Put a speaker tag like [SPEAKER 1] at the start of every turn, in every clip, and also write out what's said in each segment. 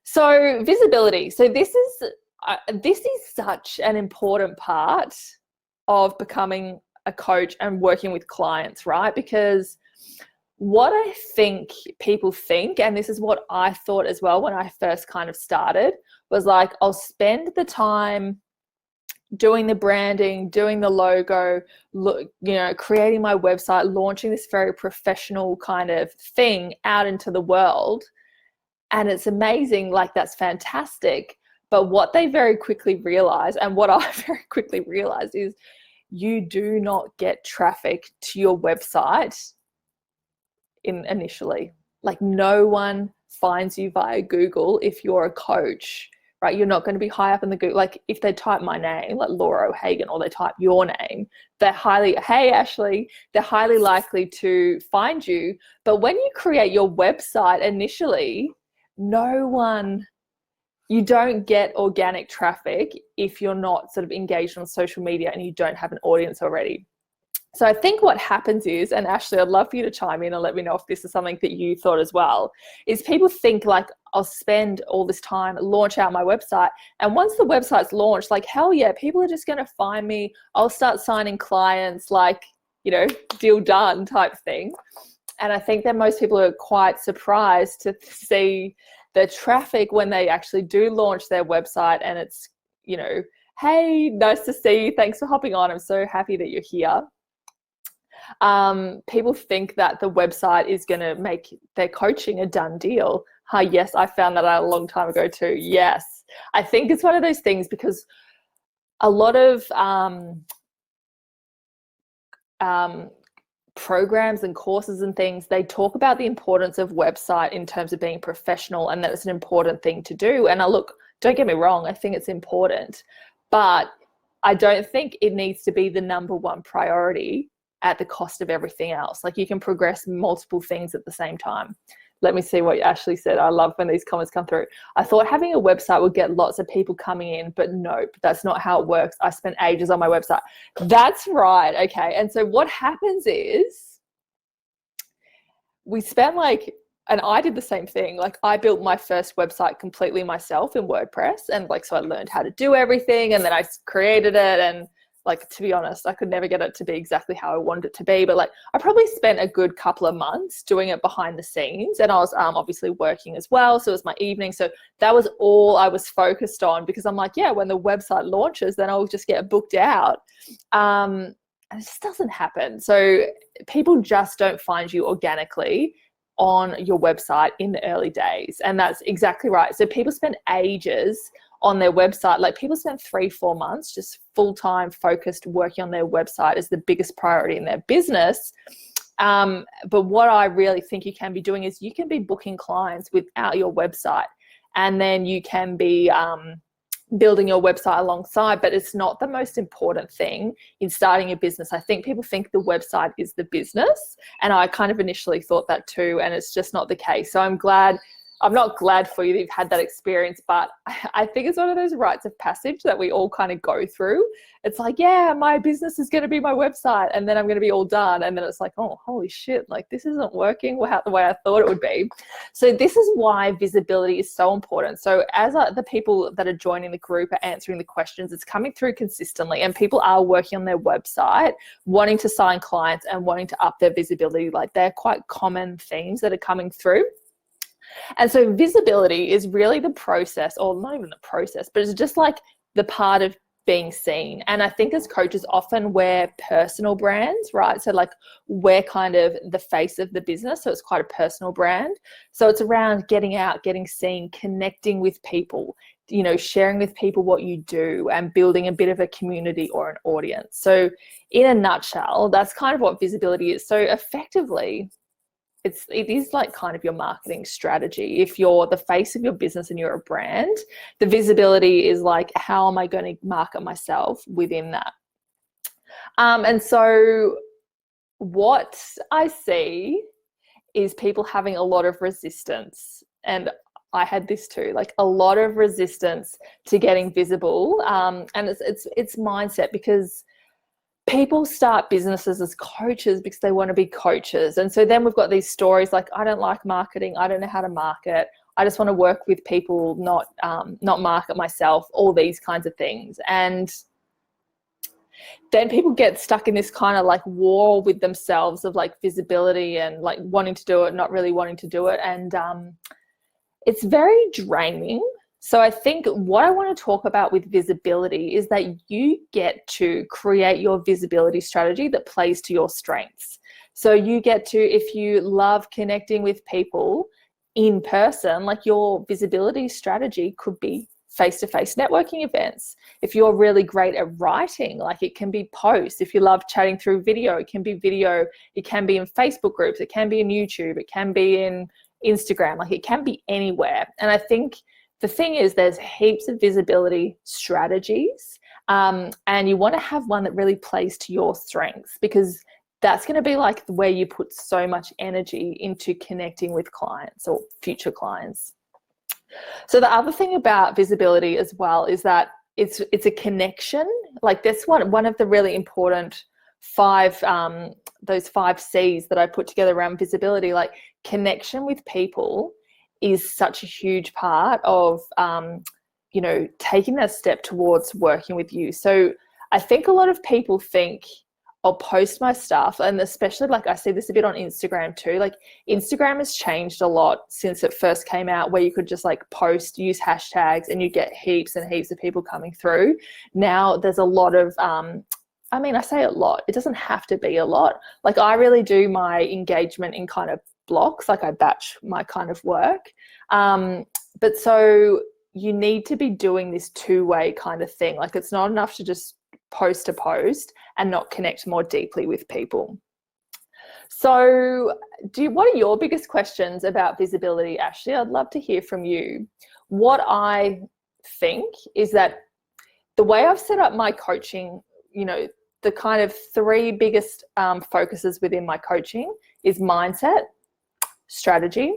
[SPEAKER 1] So visibility. So this is such an important part of becoming a coach and working with clients, right? Because what I think people think, and this is what I thought as well when I first kind of started, was like, I'll spend the time doing the branding, doing the logo, creating my website, launching this very professional kind of thing out into the world. And it's amazing, like that's fantastic. But what they very quickly realize, and what I very quickly realized, is you do not get traffic to your website initially. Like no one finds you via Google if you're a coach, right? You're not going to be high up in the Google. Like if they type my name, like Laura O'Hagan, or they type your name, hey Ashley, they're highly likely to find you. But when you create your website initially, you don't get organic traffic if you're not sort of engaged on social media and you don't have an audience already. So I think what happens is, and Ashley, I'd love for you to chime in and let me know if this is something that you thought as well, is people think like, I'll spend all this time, launch out my website. And once the website's launched, like, hell yeah, people are just going to find me. I'll start signing clients, like, deal done type thing. And I think that most people are quite surprised to see the traffic when they actually do launch their website, and it's, hey, nice to see you. Thanks for hopping on. I'm so happy that you're here. People think that the website is going to make their coaching a done deal. Yes, I found that out a long time ago too. Yes. I think it's one of those things because a lot of programs and courses and things, they talk about the importance of website in terms of being professional and that it's an important thing to do. And don't get me wrong, I think it's important, but I don't think it needs to be the number one priority at the cost of everything else. Like you can progress multiple things at the same time. Let me see what Ashley said. I love when these comments come through. I thought having a website would get lots of people coming in, but nope, that's not how it works. I spent ages on my website. That's right. Okay. And so what happens is we spent and I did the same thing. Like I built my first website completely myself in WordPress. And so I learned how to do everything, and then I created it, and to be honest, I could never get it to be exactly how I wanted it to be, but I probably spent a good couple of months doing it behind the scenes, and I was obviously working as well. So it was my evening. So that was all I was focused on, because I'm like, yeah, when the website launches, then I'll just get booked out. And it just doesn't happen. So people just don't find you organically on your website in the early days. And that's exactly right. So people spend ages on their website. Like people spend 3-4 months just full-time focused working on their website as the biggest priority in their business. But what I really think you can be doing is you can be booking clients without your website, and then you can be building your website alongside, but it's not the most important thing in starting a business. I think people think the website is the business, and I kind of initially thought that too, and it's just not the case. So I'm not glad for you that you've had that experience, but I think it's one of those rites of passage that we all kind of go through. It's like, yeah, my business is going to be my website, and then I'm going to be all done. And then it's like, oh, holy shit, this isn't working the way I thought it would be. So this is why visibility is so important. So as the people that are joining the group are answering the questions, it's coming through consistently, and people are working on their website, wanting to sign clients and wanting to up their visibility. They're quite common themes that are coming through. And so visibility is really the process, or not even the process, but it's just the part of being seen. And I think as coaches, often we're personal brands, right? So we're kind of the face of the business. So it's quite a personal brand. So it's around getting out, getting seen, connecting with people, sharing with people what you do, and building a bit of a community or an audience. So in a nutshell, that's kind of what visibility is. So effectively, it is kind of your marketing strategy. If you're the face of your business and you're a brand, the visibility is how am I going to market myself within that? And so what I see is people having a lot of resistance, and I had this too, a lot of resistance to getting visible. And it's mindset, because people start businesses as coaches because they want to be coaches. And so then we've got these stories I don't like marketing, I don't know how to market, I just want to work with people, not market myself, all these kinds of things. And then people get stuck in this kind of like war with themselves of like visibility and like wanting to do it, not really wanting to do it. And it's very draining. So I think what I want to talk about with visibility is that you get to create your visibility strategy that plays to your strengths. So you get to, if you love connecting with people in person, like your visibility strategy could be face-to-face networking events. If you're really great at writing, like it can be posts. If you love chatting through video, it can be video. It can be in Facebook groups. It can be in YouTube. It can be in Instagram. Like it can be anywhere. And I think the thing is, there's heaps of visibility strategies, and you want to have one that really plays to your strengths, because that's going to be like where you put so much energy into connecting with clients or future clients. So the other thing about visibility as well is that it's a connection. Like this one of the really important those 5 C's that I put together around visibility, like connection with people is such a huge part of, taking that step towards working with you. So I think a lot of people think I'll post my stuff, and especially like I see this a bit on Instagram too. Like Instagram has changed a lot since it first came out, where you could just like post, use hashtags, and you get heaps and heaps of people coming through. Now there's a lot of, I say a lot, it doesn't have to be a lot. Like I really do my engagement in kind of blocks, like I batch my kind of work. But so you need to be doing this two-way kind of thing. Like it's not enough to just post a post and not connect more deeply with people. So what are your biggest questions about visibility, Ashley? I'd love to hear from you. What I think is that the way I've set up my coaching, the kind of 3 biggest focuses within my coaching is mindset, strategy,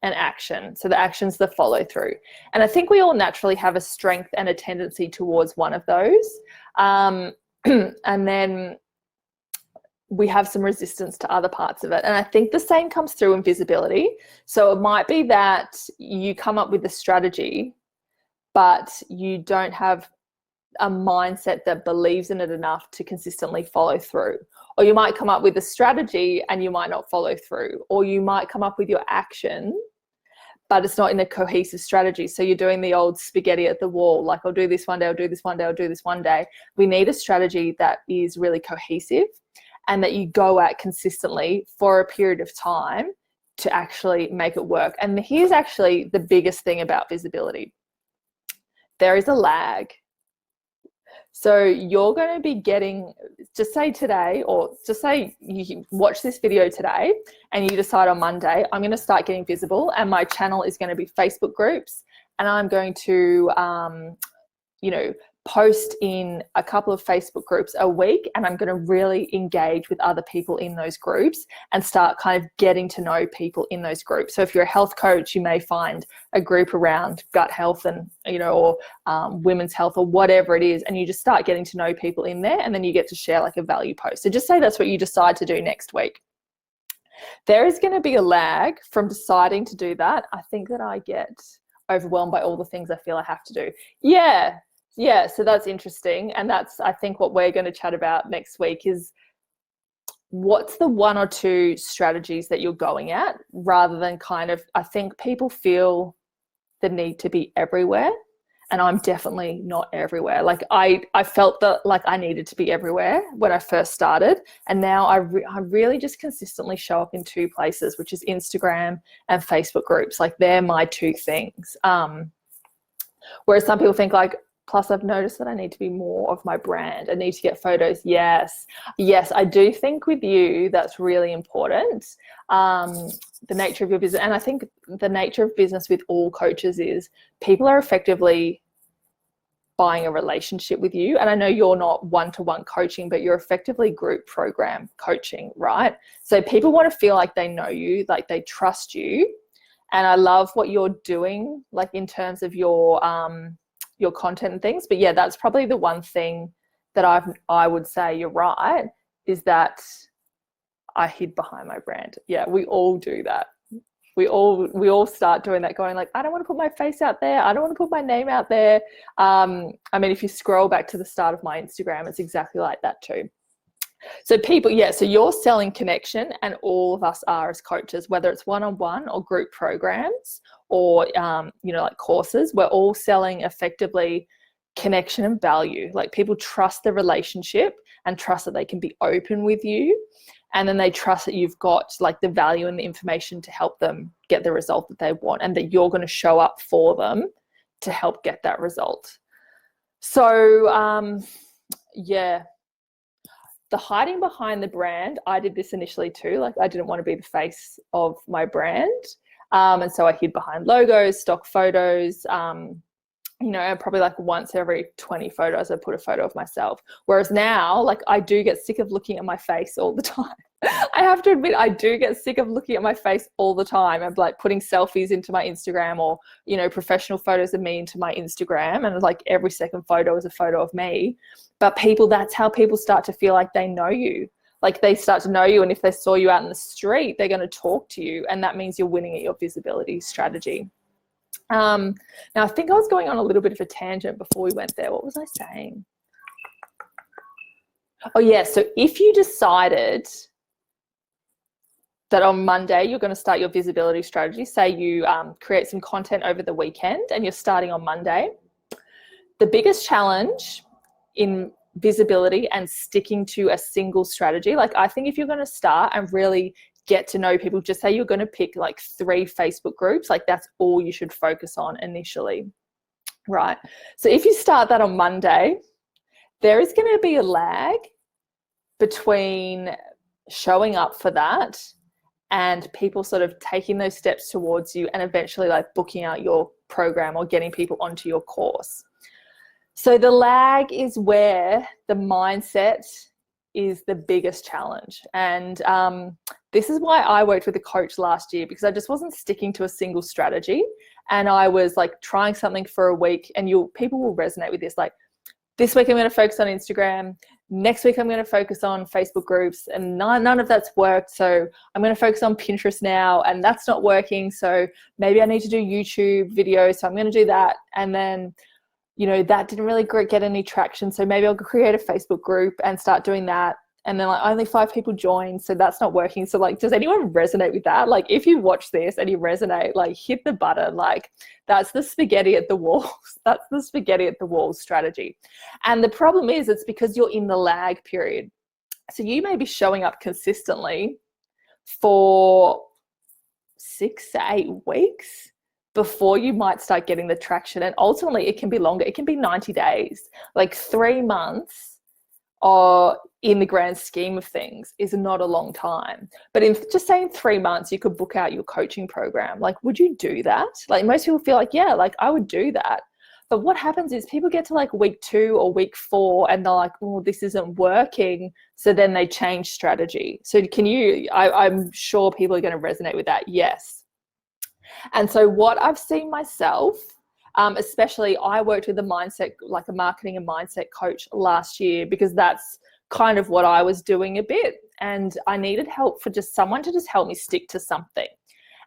[SPEAKER 1] and action. So the action's the follow through. And I think we all naturally have a strength and a tendency towards one of those. And then we have some resistance to other parts of it. And I think the same comes through in visibility. So it might be that you come up with a strategy, but you don't have a mindset that believes in it enough to consistently follow through. Or you might come up with a strategy and you might not follow through. Or you might come up with your action, but it's not in a cohesive strategy. So you're doing the old spaghetti at the wall, like I'll do this one day, I'll do this one day, I'll do this one day. We need a strategy that is really cohesive and that you go at consistently for a period of time to actually make it work. And here's actually the biggest thing about visibility. There is a lag. So you're going to be getting, just say today, or just say you watch this video today and you decide on Monday, I'm going to start getting visible and my channel is going to be Facebook groups, and I'm going to, post in a couple of Facebook groups a week, and I'm going to really engage with other people in those groups and start kind of getting to know people in those groups. So if you're a health coach, you may find a group around gut health and, or women's health or whatever it is, and you just start getting to know people in there, and then you get to share like a value post. So just say that's what you decide to do next week. There is going to be a lag from deciding to do that. I think that I get overwhelmed by all the things I feel I have to do. Yeah, so that's interesting. And that's, I think, what we're going to chat about next week is what's the 1 or 2 strategies that you're going at, rather than kind of, I think people feel the need to be everywhere. And I'm definitely not everywhere. Like I felt that like I needed to be everywhere when I first started. And now I really just consistently show up in 2 places, which is Instagram and Facebook groups. Like they're my 2 things. Whereas some people think like, plus I've noticed that I need to be more of my brand. I need to get photos. Yes, I do think with you that's really important. The nature of your business. And I think the nature of business with all coaches is people are effectively buying a relationship with you. And I know you're not one-to-one coaching, but you're effectively group program coaching, right? So people want to feel like they know you, like they trust you. And I love what you're doing, like in terms of your content and things. But yeah, that's probably the one thing that I would say you're right, is that I hid behind my brand. Yeah, we all do that. we all start doing that, going like, I don't want to put my face out there. I don't want to put my name out there. I mean, if you scroll back to the start of my Instagram, it's exactly like that too. So people, yeah, so you're selling connection, and all of us are as coaches, whether it's one-on-one or group programs or, like courses, we're all selling effectively connection and value. Like people trust the relationship and trust that they can be open with you. And then they trust that you've got like the value and the information to help them get the result that they want, and that you're going to show up for them to help get that result. So, yeah. The hiding behind the brand, I did this initially too. Like I didn't want to be the face of my brand. And so I hid behind logos, stock photos, and probably like once every 20 photos I put a photo of myself. Whereas now, like I do get sick of looking at my face all the time. I have to admit, I do get sick of looking at my face all the time. I'm like putting selfies into my Instagram, or, professional photos of me into my Instagram. And like every second photo is a photo of me. But that's how people start to feel like they know you. Like they start to know you. And if they saw you out in the street, they're going to talk to you. And that means you're winning at your visibility strategy. Now, I think I was going on a little bit of a tangent before we went there. What was I saying? Oh, yeah. So if you decided that on Monday you're going to start your visibility strategy, say you create some content over the weekend and you're starting on Monday, the biggest challenge in visibility and sticking to a single strategy, like I think if you're going to start and really get to know people, just say you're going to pick like 3 Facebook groups, like that's all you should focus on initially, right? So if you start that on Monday, there is going to be a lag between showing up for that and people sort of taking those steps towards you and eventually like booking out your program or getting people onto your course. So the lag is where the mindset is the biggest challenge. And this is why I worked with a coach last year, because I just wasn't sticking to a single strategy. And I was like trying something for a week, and people will resonate with this. Like this week I'm going to focus on Instagram. Next week I'm going to focus on Facebook groups, and none of that's worked. So I'm going to focus on Pinterest now, and that's not working. So maybe I need to do YouTube videos. So I'm going to do that. And then, that didn't really get any traction. So maybe I'll create a Facebook group and start doing that. And then like only 5 people joined. So that's not working. So like, does anyone resonate with that? Like if you watch this and you resonate, like hit the button. Like that's the spaghetti at the walls. That's the spaghetti at the walls strategy. And the problem is it's because you're in the lag period. So you may be showing up consistently for 6 to 8 weeks before you might start getting the traction. And ultimately it can be longer. It can be 90 days, like 3 months, or in the grand scheme of things is not a long time. But in just saying 3 months, you could book out your coaching program. Like, would you do that? Like most people feel like, yeah, like I would do that. But what happens is people get to like week 2 or week 4 and they're like, oh, this isn't working. So then they change strategy. So I'm sure people are going to resonate with that. Yes. And so what I've seen myself, especially I worked with a marketing and mindset coach last year, because that's kind of what I was doing a bit. And I needed help for just someone to just help me stick to something.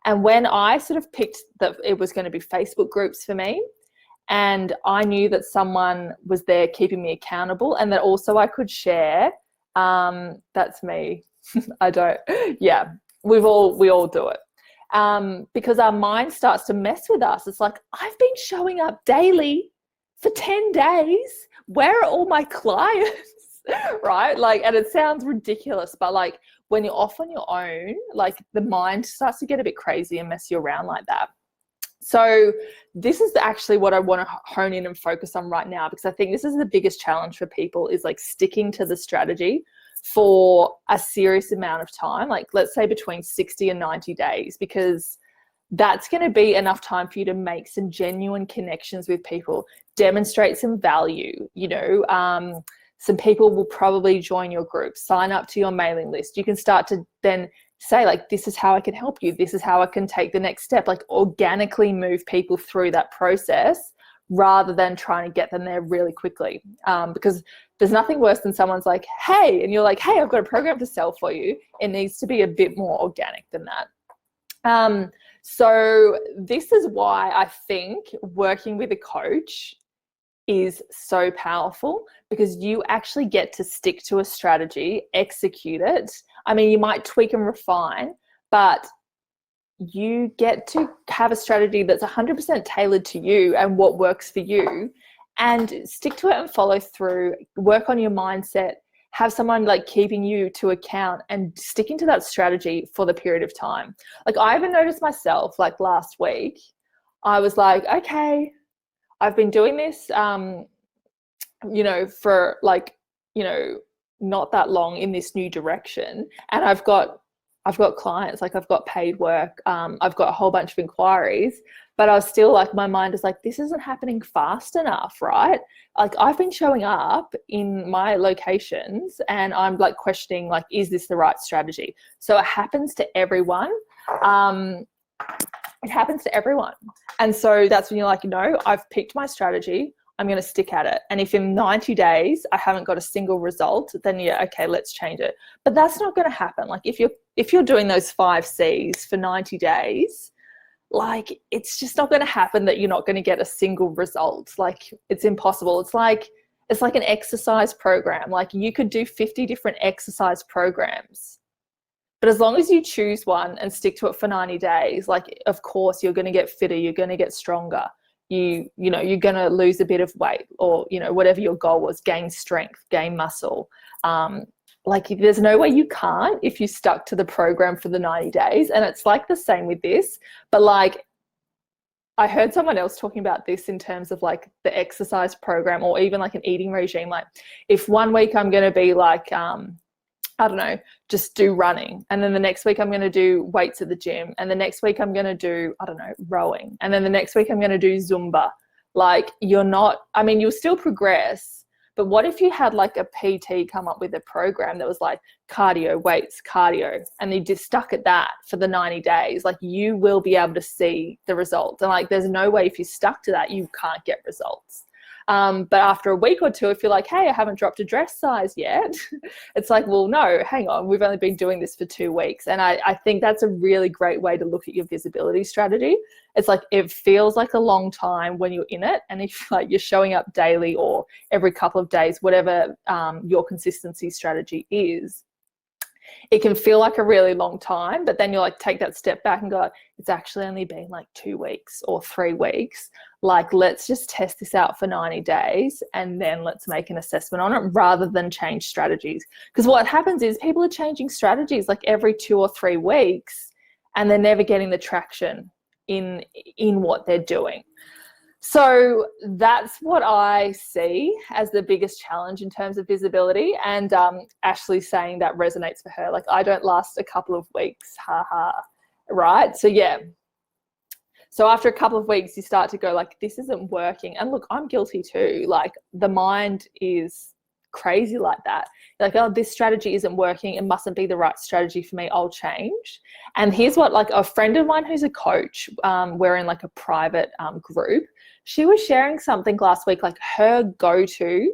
[SPEAKER 1] And when I sort of picked that it was going to be Facebook groups for me, and I knew that someone was there keeping me accountable, and that also I could share, that's me. We all do it. Because our mind starts to mess with us. It's like, I've been showing up daily for 10 days. Where are all my clients? Right? Like, and it sounds ridiculous, but like when you're off on your own, like the mind starts to get a bit crazy and mess you around like that. So this is actually what I want to hone in and focus on right now, because I think this is the biggest challenge for people, is like sticking to the strategy for a serious amount of time, like let's say between 60 and 90 days, because that's going to be enough time for you to make some genuine connections with people, demonstrate some value. Some people will probably join your group, sign up to your mailing list. You can start to then say like, this is how I can help you. This is how I can take the next step, like organically move people through that process rather than trying to get them there really quickly. Because there's nothing worse than someone's like, hey, and you're like, hey, I've got a program to sell for you. It needs to be a bit more organic than that. So this is why I think working with a coach is so powerful, because you actually get to stick to a strategy, execute it. I mean, you might tweak and refine, but you get to have a strategy that's 100% tailored to you and what works for you, and stick to it and follow through, work on your mindset, have someone like keeping you to account and sticking to that strategy for the period of time. Like I even noticed myself, like last week, I was like, okay, I've been doing this, for like, not that long in this new direction. And I've got clients, like I've got paid work. I've got a whole bunch of inquiries, but I was still like, my mind is like, this isn't happening fast enough, right? Like I've been showing up in my locations and I'm like questioning, like, is this the right strategy? So it happens to everyone. It happens to everyone. And so that's when you're like, no, I've picked my strategy. I'm going to stick at it. And if in 90 days I haven't got a single result, then yeah, okay, let's change it. But that's not going to happen. Like if you're doing those 5 C's for 90 days, like it's just not going to happen that you're not going to get a single result. Like it's impossible. It's like an exercise program. Like you could do 50 different exercise programs, but as long as you choose one and stick to it for 90 days, like of course you're going to get fitter, you're going to get stronger. You're going to lose a bit of weight, or, whatever your goal was, gain strength, gain muscle. Like there's no way you can't if you stuck to the program for the 90 days. And it's like the same with this, but like I heard someone else talking about this in terms of like the exercise program, or even like an eating regime. Like if one week I'm going to be like, I don't know, just do running. And then the next week I'm going to do weights at the gym. And the next week I'm going to do, I don't know, rowing. And then the next week I'm going to do Zumba. Like you'll still progress. But what if you had like a PT come up with a program that was like cardio, weights, cardio, and you just stuck at that for the 90 days? Like you will be able to see the results. And like there's no way if you stuck to that, you can't get results. But after a week or two, if you're like, hey, I haven't dropped a dress size yet, it's like, well, no, hang on, we've only been doing this for 2 weeks. And I think that's a really great way to look at your visibility strategy. It's like, it feels like a long time when you're in it. And if like you're showing up daily or every couple of days, whatever your consistency strategy is, it can feel like a really long time, but then you like take that step back and go, it's actually only been like 2 weeks or 3 weeks. Like, let's just test this out for 90 days and then let's make an assessment on it rather than change strategies. Because what happens is people are changing strategies like every 2 or 3 weeks and they're never getting the traction in what they're doing. So that's what I see as the biggest challenge in terms of visibility. And Ashley's saying that resonates for her. Like, I don't last a couple of weeks, right? So yeah. So after a couple of weeks, you start to go like, this isn't working. And look, I'm guilty too. Like the mind is crazy like that. You're like, oh, this strategy isn't working. It mustn't be the right strategy for me. I'll change. And here's what, like a friend of mine who's a coach, we're in like a private group. She was sharing something last week, like her go-to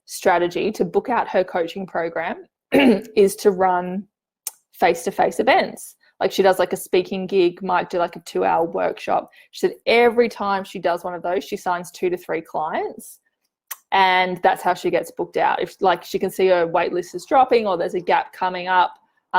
[SPEAKER 1] strategy to book out her coaching program is to run face-to-face events. Like she does like a speaking gig, might do like a 2-hour workshop. She said every time she does one of those, she signs 2 to 3 clients. And that's how she gets booked out. If like she can see her wait list is dropping or there's a gap coming up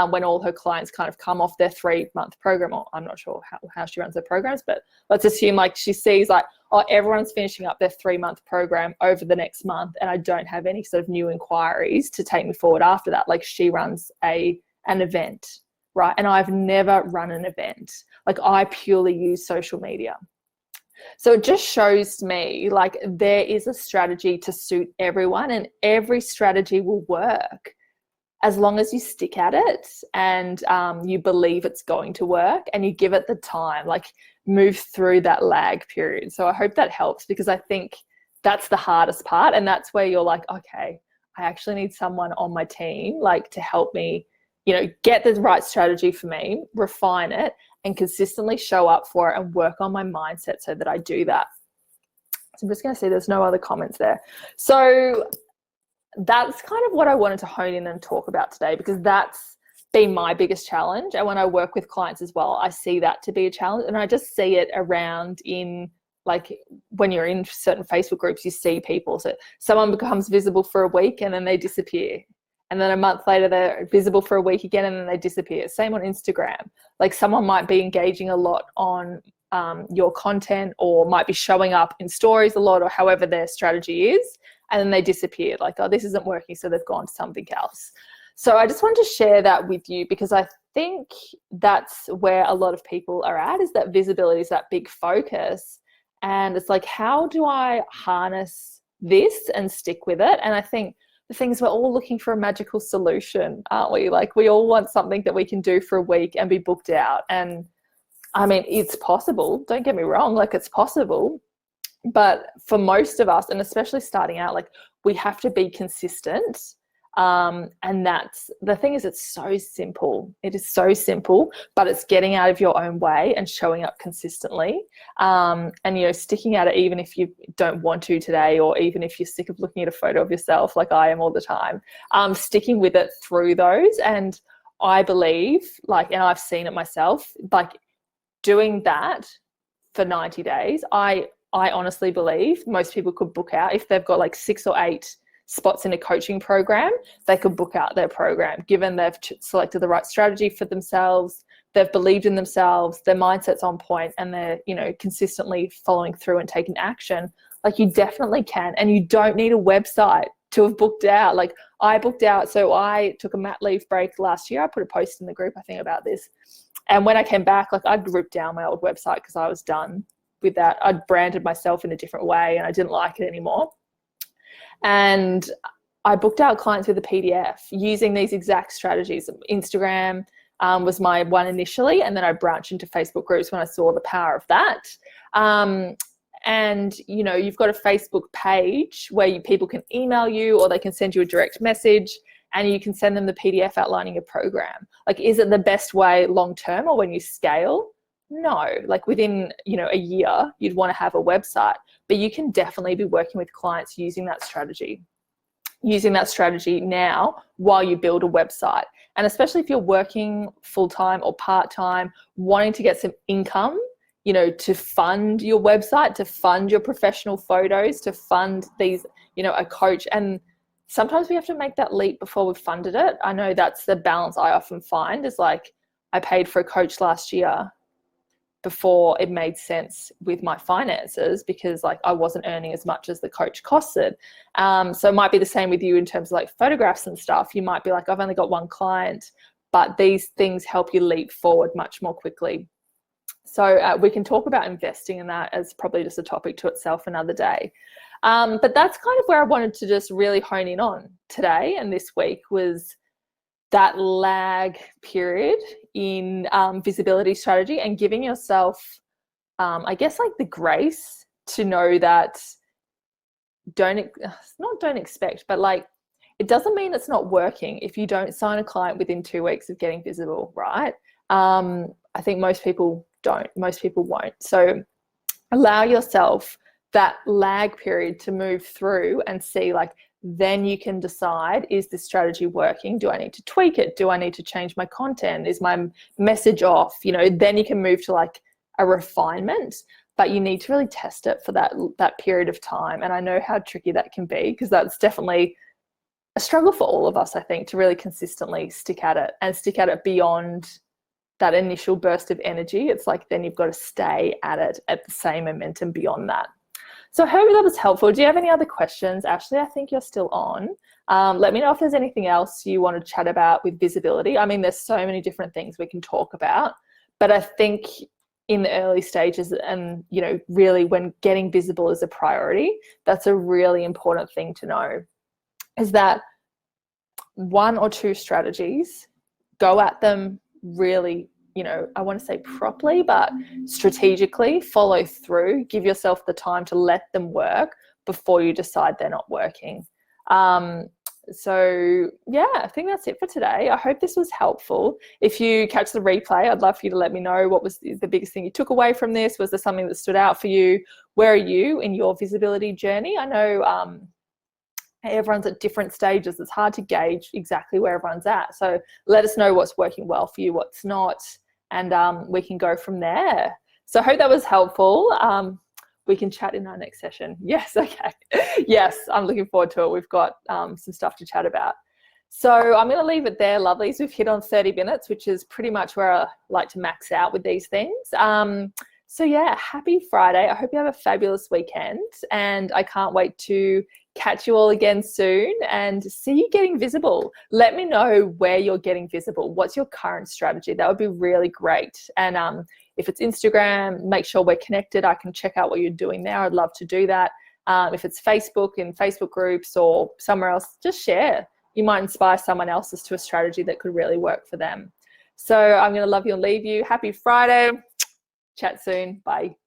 [SPEAKER 1] when all her clients kind of come off their 3-month program, or I'm not sure how she runs her programs, but let's assume like she sees like, oh, everyone's finishing up their 3-month program over the next month and I don't have any sort of new inquiries to take me forward after that. Like she runs an event. Right. And I've never run an event. Like I purely use social media. So it just shows me like there is a strategy to suit everyone and every strategy will work as long as you stick at it and you believe it's going to work and you give it the time, like move through that lag period. So I hope that helps, because I think that's the hardest part. And that's where you're like, okay, I actually need someone on my team like to help me, get the right strategy for me, refine it, and consistently show up for it and work on my mindset so that I do that. So I'm just going to see there's no other comments there. So that's kind of what I wanted to hone in and talk about today, because that's been my biggest challenge. And when I work with clients as well, I see that to be a challenge. And I just see it around in, like, when you're in certain Facebook groups, you see people. So someone becomes visible for a week and then they disappear. And then a month later, they're visible for a week again and then they disappear. Same on Instagram. Like, someone might be engaging a lot on your content, or might be showing up in stories a lot, or however their strategy is, and then they disappear. Like, oh, this isn't working, so they've gone to something else. So I just wanted to share that with you, because I think that's where a lot of people are at, is that visibility is that big focus. And it's like, how do I harness this and stick with it? And I think the thing is, we're all looking for a magical solution, aren't we? Like, we all want something that we can do for a week and be booked out. And I mean, it's possible, don't get me wrong, like, it's possible. But for most of us, and especially starting out, like, we have to be consistent. And that's the thing, is it's so simple. It is so simple, but it's getting out of your own way and showing up consistently. And, you know, sticking at it, even if you don't want to today, or even if you're sick of looking at a photo of yourself, like I am all the time, sticking with it through those. And I believe, like, and I've seen it myself, like, doing that for 90 days, I honestly believe most people could book out. If they've got like 6 or 8 spots in a coaching program, they could book out their program, given they've selected the right strategy for themselves, they've believed in themselves, their mindset's on point, and they're, you know, consistently following through and taking action. Like, you definitely can. And you don't need a website to have booked out. Like, I booked out, so I took a mat leave break last year. I put a post in the group, I think, about this. And when I came back, like, I'd ripped down my old website because I was done with that. I'd branded myself in a different way and I didn't like it anymore. And I booked out clients with a PDF using these exact strategies. Instagram was my one initially, and then I branched into Facebook groups when I saw the power of that. And, you know, you've got a Facebook page where people can email you, or they can send you a direct message, and you can send them the PDF outlining your program. Like, is it the best way long term, or when you scale? No. Like, within, you know, a year, you'd want to have a website, but you can definitely be working with clients using that strategy now while you build a website. And especially if you're working full-time or part-time, wanting to get some income, you know, to fund your website, to fund your professional photos, to fund these, you know, a coach. And sometimes we have to make that leap before we've funded it. I know that's the balance I often find, is like, I paid for a coach last year before it made sense with my finances, because, like, I wasn't earning as much as the coach costed. So it might be the same with you in terms of like photographs and stuff. You might be like, I've only got one client, but these things help you leap forward much more quickly. So we can talk about investing in that as probably just a topic to itself another day. But that's kind of where I wanted to just really hone in on today and this week, was that lag period in visibility strategy, and giving yourself, I guess, like, the grace to know that don't expect, but like, it doesn't mean it's not working if you don't sign a client within 2 weeks of getting visible, right? I think most people won't. So allow yourself that lag period to move through and see, like, then you can decide, is this strategy working? Do I need to tweak it? Do I need to change my content? Is my message off? You know, then you can move to like a refinement, but you need to really test it for that period of time. And I know how tricky that can be, because that's definitely a struggle for all of us, I think, to really consistently stick at it, and stick at it beyond that initial burst of energy. It's like, then you've got to stay at it at the same momentum beyond that. So I hope that was helpful. Do you have any other questions? Ashley, I think you're still on. Let me know if there's anything else you want to chat about with visibility. I mean, there's so many different things we can talk about, but I think in the early stages, and, you know, really when getting visible is a priority, that's a really important thing to know, is that 1 or 2 strategies, go at them really, you know, I want to say properly, but strategically, follow through, give yourself the time to let them work before you decide they're not working. So yeah, I think that's it for today. I hope this was helpful. If you catch the replay, I'd love for you to let me know what was the biggest thing you took away from this. Was there something that stood out for you? Where are you in your visibility journey? I know everyone's at different stages. It's hard to gauge exactly where everyone's at. So let us know what's working well for you, what's not, and we can go from there. So I hope that was helpful. We can chat in our next session. Yes, okay. Yes, I'm looking forward to it. We've got some stuff to chat about. So I'm going to leave it there, lovelies. We've hit on 30 minutes, which is pretty much where I like to max out with these things. So yeah, happy Friday. I hope you have a fabulous weekend, and I can't wait to catch you all again soon and see you getting visible. Let me know where you're getting visible. What's your current strategy? That would be really great. And if it's Instagram, make sure we're connected. I can check out what you're doing there. I'd love to do that. If it's Facebook, in Facebook groups or somewhere else, just share. You might inspire someone else as to a strategy that could really work for them. So I'm going to love you and leave you. Happy Friday. Chat soon. Bye.